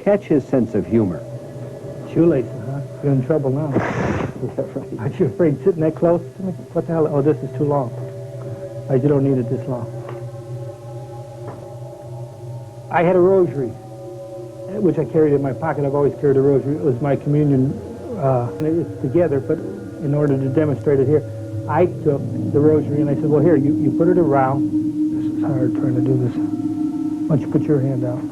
catch his sense of humor. Shoelaces, huh? You're in trouble now. Yeah, right. Aren't you afraid sitting that close to me? What the hell? Oh, this is too long. You don't need it this long. I had a rosary, which I carried in my pocket. I've always carried a rosary. It was my communion. It's together, but in order to demonstrate it here, I took the rosary and I said, well, here, you put it around. This is hard trying to do this. Why don't you put your hand out?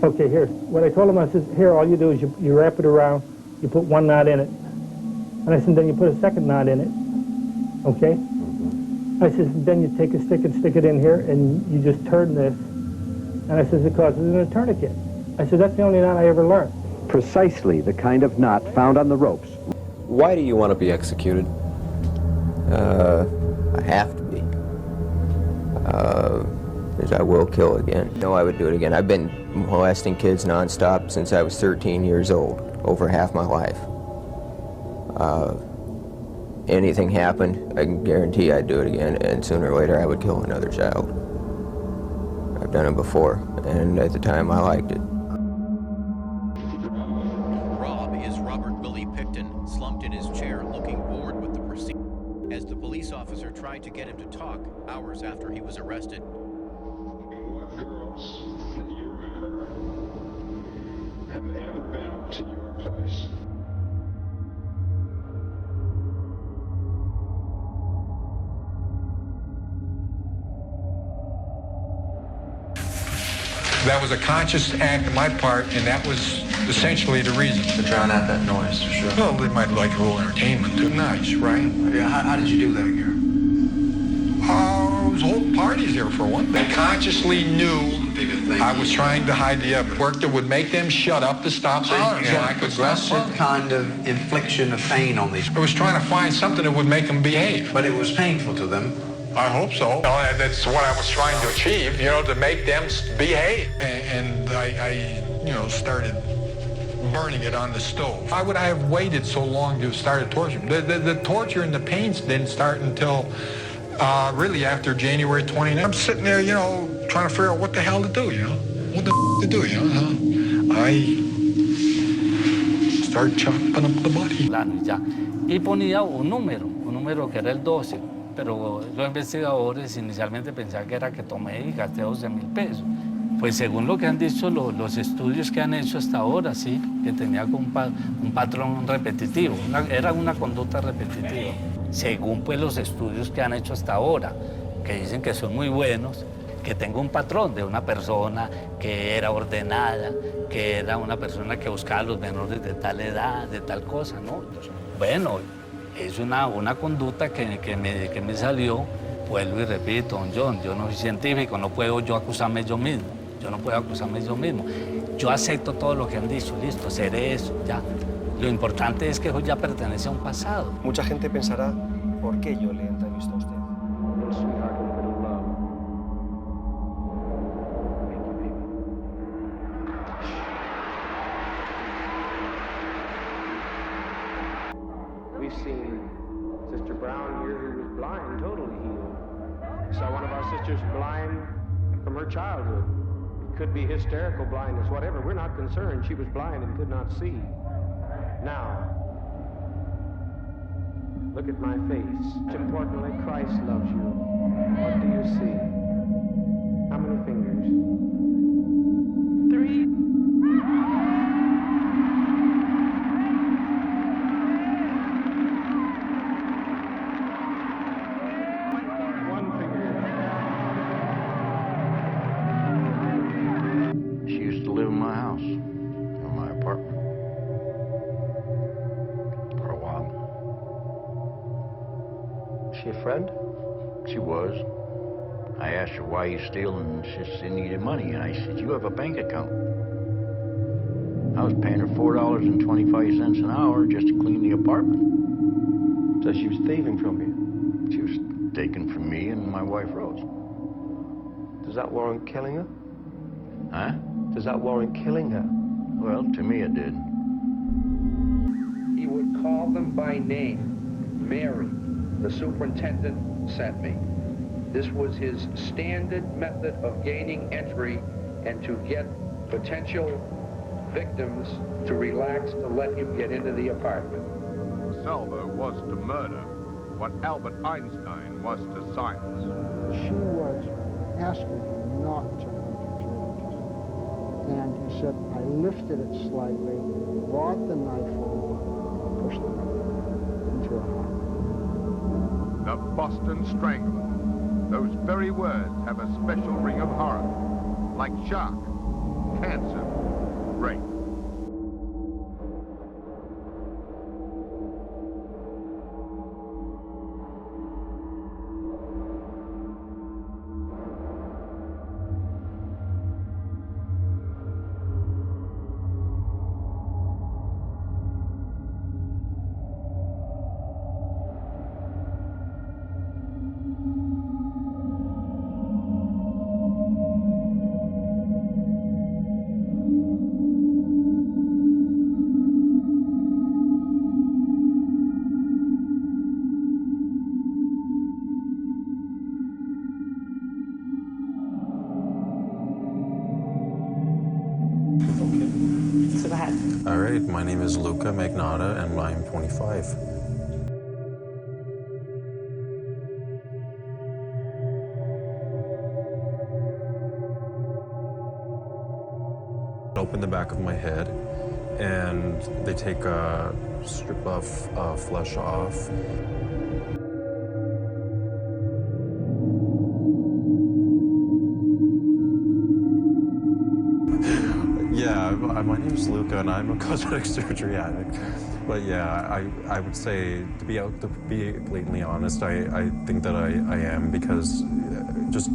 Okay, here. What I told him, I said, here, all you do is you wrap it around, you put one knot in it. And I said, then you put a second knot in it. Okay? I said, then you take a stick and stick it in here, and you just turn this. And I said, it causes a tourniquet. I said, that's the only knot I ever learned. Precisely the kind of knot found on the ropes. Why do you want to be executed? I have to be. Because I will kill again. No, I would do it again. I've been molesting kids nonstop since I was 13 years old, over half my life. Anything happened, I can guarantee I'd do it again, and sooner or later I would kill another child. I've done it before, and at the time I liked it. Rob is Robert Billy Picton, slumped in his chair, looking bored with the proceedings, as the police officer tried to get him to talk hours after he was arrested. What girls that you have ever been to your place? That was a conscious act on my part, and that was essentially the reason. To drown out that noise, for sure. Well, they might like a little entertainment, too. Nice, right? Yeah, how did you do that, Gary? I was holding parties there for one. They consciously knew I was trying to hide the evidence. Work that would make them shut up to stop So hollering, you so had I a could stop progressive hollering. kind of infliction of pain on these. I was trying to find something that would make them behave. But it was painful to them. I hope so. You know, that's what I was trying to achieve, you know, to make them behave. And I started burning it on the stove. Why would I have waited so long to start a torture? The torture and the pains didn't start until really after January 29th. I'm sitting there, trying to figure out what the hell to do, What the to do, I started chopping up the body. Y ponía un número que era el 12. Pero los investigadores inicialmente pensaban que era que tomé y gasté 12,000 pesos. Pues según lo que han dicho los estudios que han hecho hasta ahora, sí, que tenía un patrón repetitivo, era una conducta repetitiva. Según pues los estudios que han hecho hasta ahora, que dicen que son muy buenos, que tengo un patrón de una persona que era ordenada, que era una persona que buscaba a los menores de tal edad, de tal cosa, ¿no? Bueno, es una conducta que me salió, vuelvo y repito, don John, yo no soy científico, no puedo yo acusarme yo mismo, Yo acepto todo lo que han dicho, listo, seré eso, ya. Lo importante es que eso ya pertenece a un pasado. Mucha gente pensará, ¿por qué yo le entrevisto a usted? We've seen Sister Brown here who was blind, totally healed. We saw one of our sisters blind from her childhood. It could be hysterical blindness, whatever. We're not concerned. She was blind and could not see. Now, look at my face. Most importantly, Christ loves you. What do you see? How many fingers? 3. She a friend? She was. I asked her, why you stealing? She said, I needed money. And I said, you have a bank account. I was paying her $4.25 an hour just to clean the apartment. So she was thieving from you? She was taking from me and my wife, Rose. Does that warrant killing her? Huh? Does that warrant killing her? Well, to me it did. He would call them by name. Mary, the superintendent sent me. This was his standard method of gaining entry and to get potential victims to relax to let him get into the apartment. Salvo was to murder what Albert Einstein was to science. She was asking him not to hurt his. And he said, I lifted it slightly, brought the knife over, pushed it into her heart. The Boston Strangler. Those very words have a special ring of horror, like shock, cancer, rape. All right, my name is Luca Magnotta, and I'm 25. Open the back of my head, and they take a strip of flesh off. Yeah, my name's Luca, and I'm a cosmetic surgery addict. But yeah, I would say, to be blatantly honest, I think that I am, because just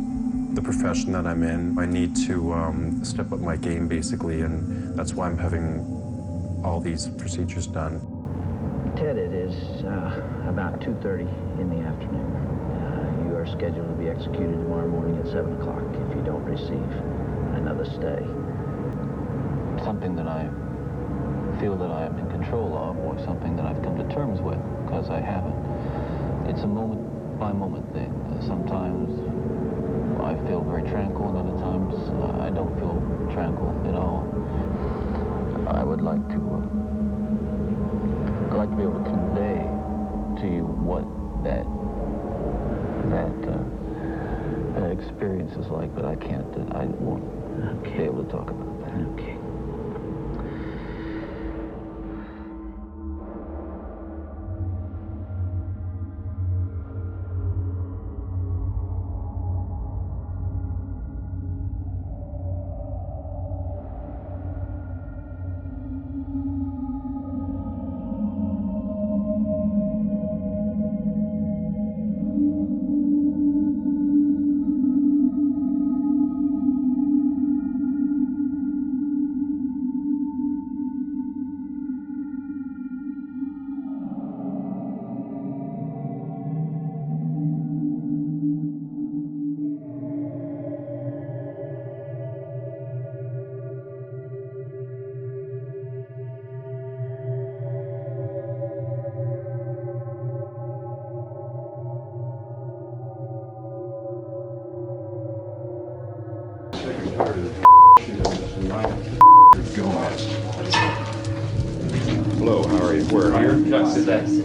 the profession that I'm in, I need to step up my game, basically, and that's why I'm having all these procedures done. Ted, it is about 2:30 in the afternoon. You are scheduled to be executed tomorrow morning at 7 o'clock if you don't receive another stay. Something that I feel that I am in control of, or something that I've come to terms with, because I haven't. It's a moment-by-moment thing. Sometimes I feel very tranquil, and other times I don't feel tranquil at all. I would like to be able to convey to you what that experience is like, but I can't. I won't be able to talk about that. Okay. Hello, how are you? Where are you?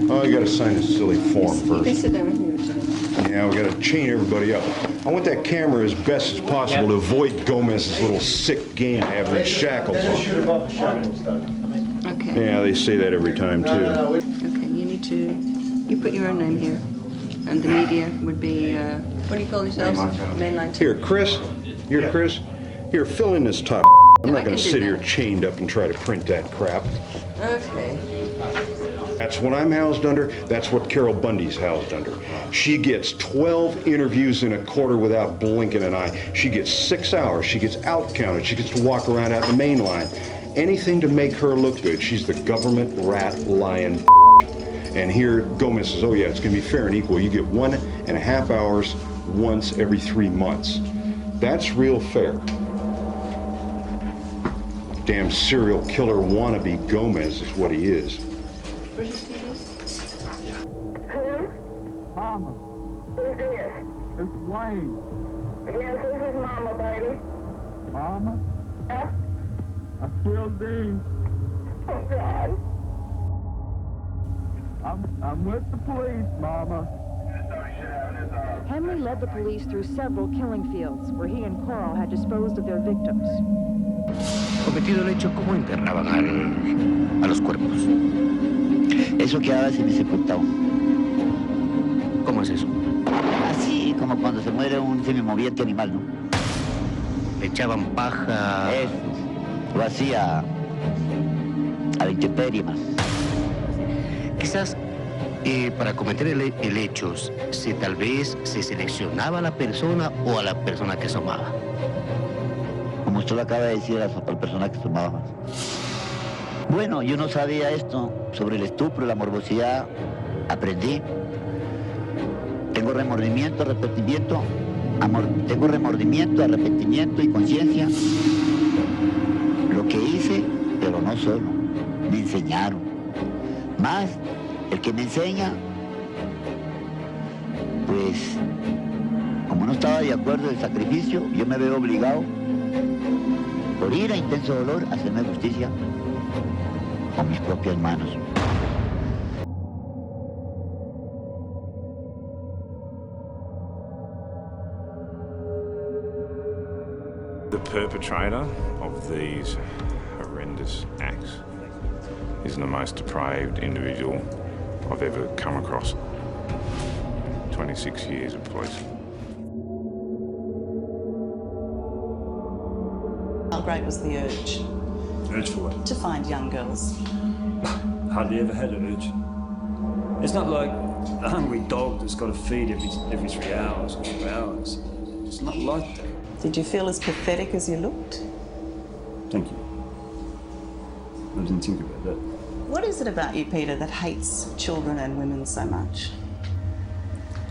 Oh, you gotta sign this silly form You can first. sit down here. Yeah, we gotta chain everybody up. I want that camera as best as possible to avoid Gomez's little sick game having his shackles on. Okay. Yeah, they say that every time, too. Okay, you put your own name here. And the media would be, what do you call yourselves? Mainline. Here, Chris. You're Chris. Here, fill in this top. I'm not gonna sit here chained up and try to print that crap. Okay. That's what I'm housed under. That's what Carol Bundy's housed under. She gets 12 interviews in a quarter without blinking an eye. She gets 6 hours. She gets out-counted. She gets to walk around out the main line. Anything to make her look good. She's the government rat lion. And here Gomez says, oh yeah, it's gonna be fair and equal. You get 1.5 hours once every 3 months. That's real fair. Damn serial killer wannabe Gomez is what he is. Hello? Mama. Who's this? It's Wayne. Yes, this is Mama, baby. Mama? Huh? I killed Dean. Oh, God. I'm with the police, Mama. Henley led the police through several killing fields where he and Coral had disposed of their victims. Cometido el hecho, ¿cómo enterraban a los cuerpos? Eso quedaba semisepultado. ¿Cómo es eso? Así como cuando se muere un semimoviente animal, ¿no? Le echaban paja. Eso. Lo hacía a la intemperie más. Quizás para cometer el hecho, tal vez se seleccionaba a la persona o a la persona que asomaba. Como usted lo acaba de decir, a la persona que asomaba más. Bueno, yo no sabía esto sobre el estupro, la morbosidad. Aprendí. Tengo remordimiento, arrepentimiento, tengo remordimiento, arrepentimiento y conciencia. Lo que hice, pero no solo. Me enseñaron. Más, el que me enseña, pues, como no estaba de acuerdo del sacrificio, yo me veo obligado, por ir a intenso dolor, a hacerme justicia con mis propias manos. The perpetrator of these horrendous acts is the most depraved individual I've ever come across. 26 years of police. How great was the urge? Urge for what? To find young girls. Hardly ever had an urge. It's not like a hungry dog that's got to feed every 3 hours or 4 hours. It's not like that. Did you feel as pathetic as you looked? Thank you. I didn't think about that. What is it about you, Peter, that hates children and women so much?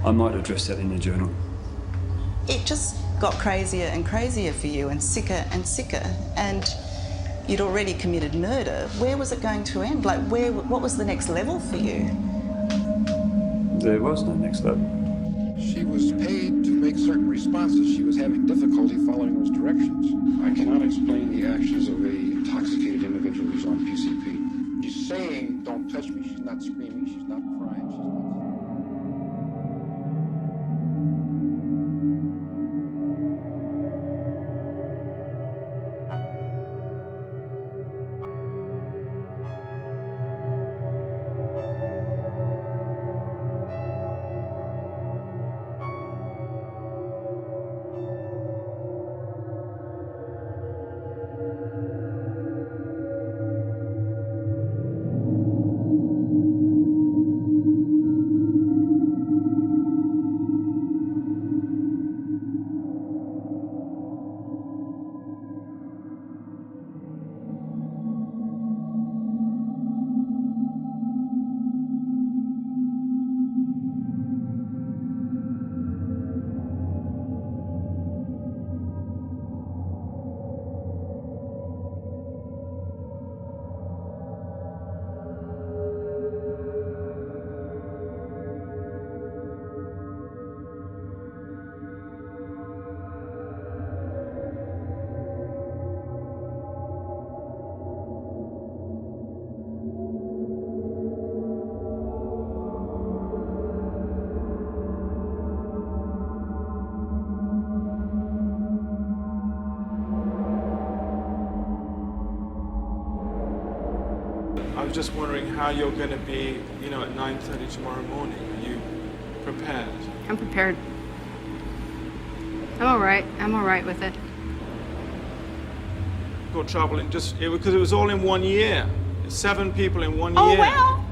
I might address that in the journal. It just got crazier and crazier for you and sicker, and you'd already committed murder. Where was it going to end? Like, what was the next level for you? There was no next level. She was paid to make certain responses. She was having difficulty following those directions. I cannot explain the actions of a intoxicated individual who's on PCP. She's saying, don't touch me. She's not screaming. She's not crying. She's not... I was just wondering how you're going to be, at 9:30 tomorrow morning. Are you prepared? I'm prepared. I'm all right. I'm all right with it. Got trouble because it was all in 1 year. 7 people in 1 Oh, year. well.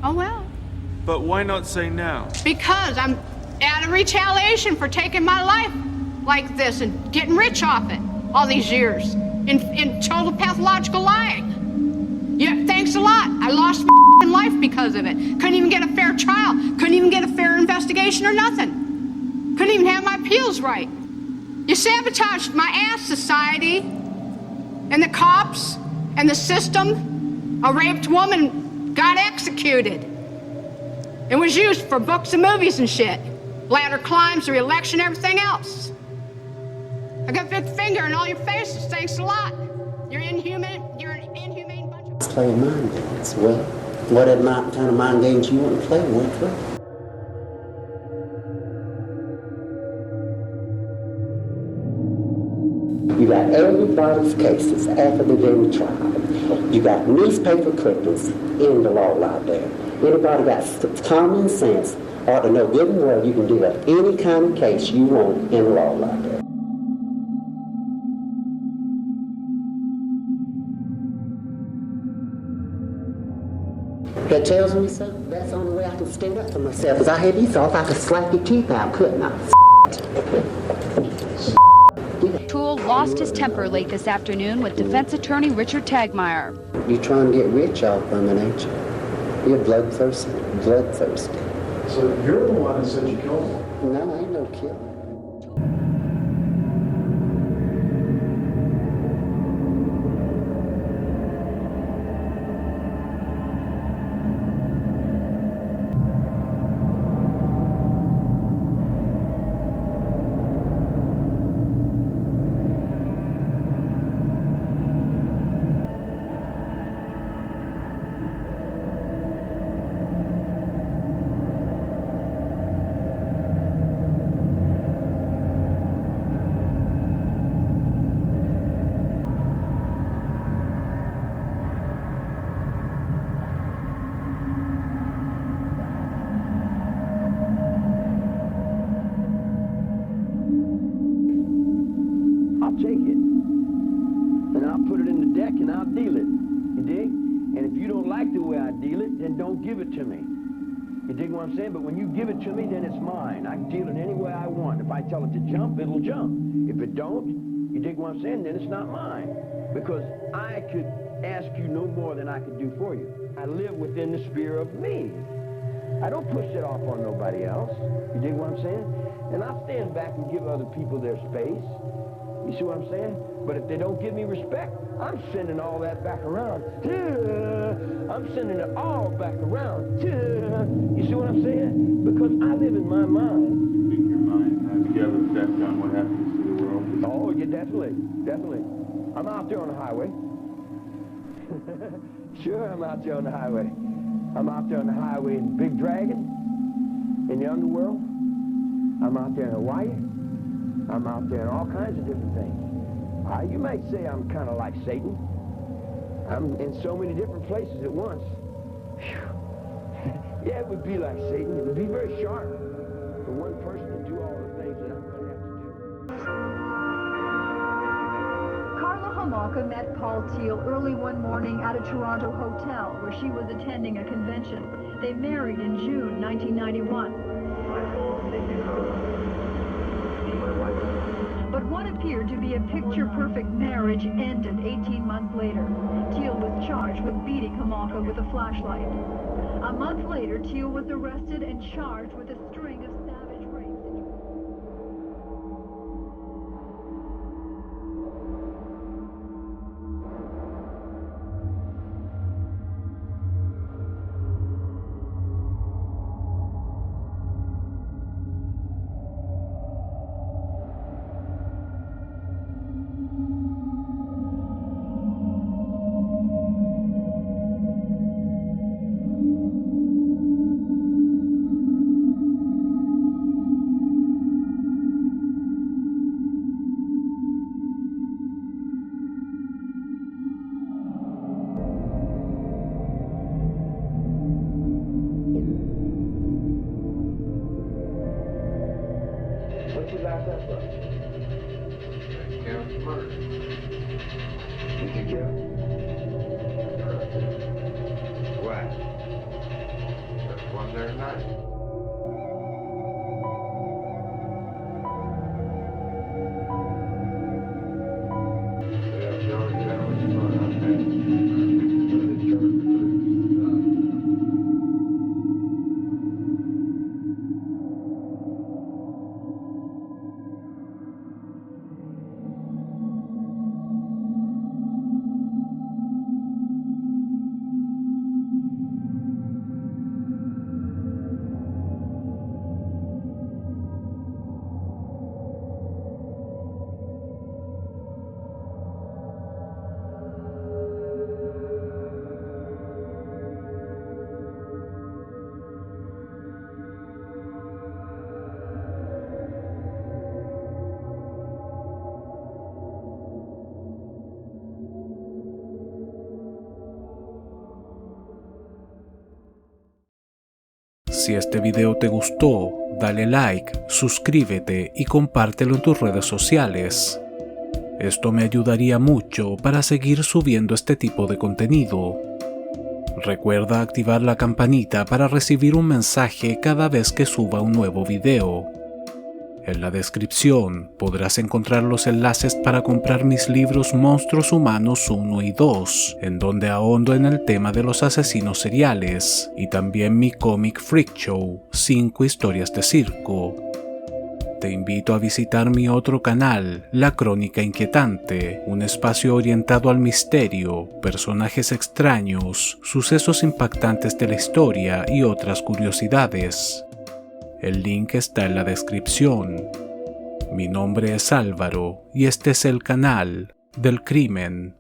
Oh, well. But why not say now? Because I'm out of retaliation for taking my life like this and getting rich off it all these years in total pathological lying. Yeah, thanks a lot. I lost my life because of it. Couldn't even get a fair trial. Couldn't even get a fair investigation or nothing. Couldn't even have my appeals right. You sabotaged my ass, society, and the cops, and the system. A raped woman got executed. It was used for books and movies and shit. Ladder climbs, the re-election, everything else. I got a big finger in all your faces, thanks a lot. You're inhuman. You're an inhumane bunch of... Playing mind games. Well, what kind of mind games you want to play, Winfrey? You got everybody's cases after the day trial. You got newspaper clippings in the law library. Anybody got common sense ought to know good and well you can do any kind of case you want in the law library. That tells me something. That's the only way I can stand up for myself. Because I had these off, I could slap your teeth out, couldn't I? Toole lost his temper late this afternoon with defense attorney Richard Tagmeyer. You're trying to get rich off of it, ain't you? You're bloodthirsty. Bloodthirsty. So you're the one that said you killed him? No, I ain't no killer. But when you give it to me, then it's mine. I can deal it any way I want. If I tell it to jump, it'll jump. If it don't, you dig what I'm saying, then it's not mine. Because I could ask you no more than I could do for you. I live within the sphere of me. I don't push it off on nobody else. You dig what I'm saying? And I stand back and give other people their space. You see what I'm saying? But if they don't give me respect, I'm sending all that back around. I'm sending it all back around. You see what I'm saying? Because I live in my mind. In your mind, have you ever reflect on what happens to the world? Oh, yeah, definitely. Definitely. I'm out there on the highway. Sure, I'm out there on the highway. I'm out there on the highway in Big Dragon, in the underworld. I'm out there in Hawaii. I'm out there in all kinds of different things. You might say I'm kind of like Satan. I'm in so many different places at once. Yeah, it would be like Satan. It would be very sharp for one person to do all the things that I'm going to have to do. Carla Homolka met Paul Toole early one morning at a Toronto hotel where she was attending a convention. They married in June 1991. But what appeared to be a picture-perfect marriage ended 18 months later. Toole was charged with beating Homolka with a flashlight. A month later, Toole was arrested and charged with a string of savage rapes. Si este video te gustó, dale like, suscríbete y compártelo en tus redes sociales. Esto me ayudaría mucho para seguir subiendo este tipo de contenido. Recuerda activar la campanita para recibir un mensaje cada vez que suba un nuevo video. En la descripción podrás encontrar los enlaces para comprar mis libros Monstruos Humanos 1 y 2, en donde ahondo en el tema de los asesinos seriales, y también mi cómic Freak Show, 5 historias de circo. Te invito a visitar mi otro canal, La Crónica Inquietante, un espacio orientado al misterio, personajes extraños, sucesos impactantes de la historia y otras curiosidades. El link está en la descripción. Mi nombre es Álvaro y este es el canal del crimen.